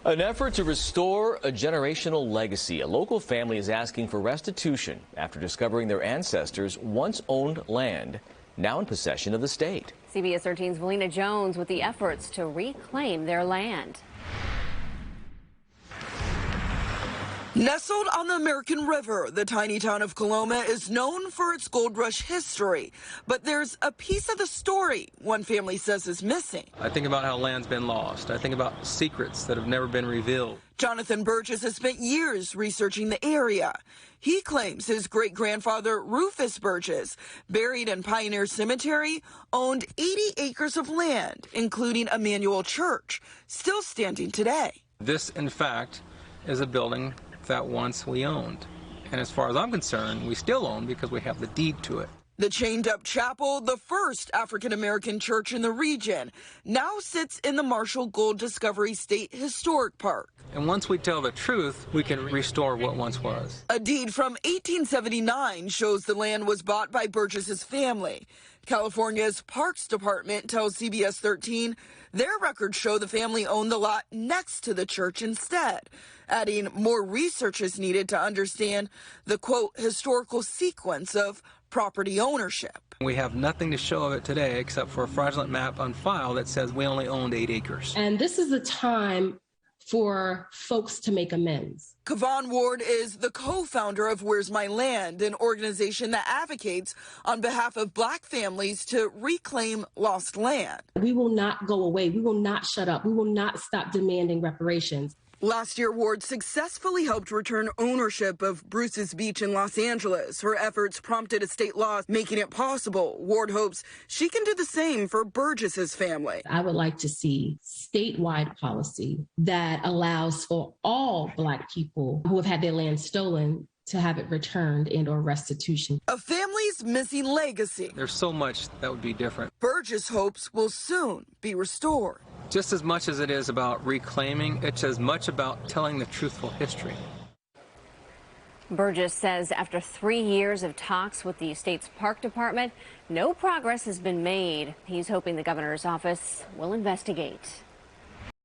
An effort to restore a generational legacy. A local family is asking for restitution after discovering their ancestors once owned land, now in possession of the state. CBS 13's Valina Jones with the efforts to reclaim their land. Nestled on the American River, the tiny town of Coloma is known for its gold rush history. But there's a piece of the story one family says is missing. I think about how land's been lost. I think about secrets that have never been revealed. Jonathan Burgess has spent years researching the area. He claims his great-grandfather, Rufus Burgess, buried in Pioneer Cemetery, owned 80 acres of land, including a manual church, still standing today. This, in fact, is a building that once we owned. And as far as I'm concerned, we still own because we have the deed to it. The chained-up chapel, the first African-American church in the region, now sits in the Marshall Gold Discovery State Historic Park. And once we tell the truth, we can restore what once was. A deed from 1879 shows the land was bought by Burgess's family. California's Parks Department tells CBS 13 their records show the family owned the lot next to the church instead, adding more research is needed to understand the, quote, historical sequence of property ownership. We have nothing to show of it today except for a fraudulent map on file that says we only owned 8 acres. And this is the time for folks to make amends. Kevon Ward is the co-founder of Where's My Land, an organization that advocates on behalf of Black families to reclaim lost land. We will not go away. We will not shut up. We will not stop demanding reparations. Last year, Ward successfully helped return ownership of Bruce's Beach in Los Angeles. Her efforts prompted a state law making it possible. Ward hopes she can do the same for Burgess's family. I would like to see statewide policy that allows for all Black people who have had their land stolen to have it returned and or restitution. A family's missing legacy. There's so much that would be different. Burgess hopes will soon be restored. Just as much as it is about reclaiming, it's as much about telling the truthful history. Burgess says after 3 years of talks with the state's park department, no progress has been made. He's hoping the governor's office will investigate.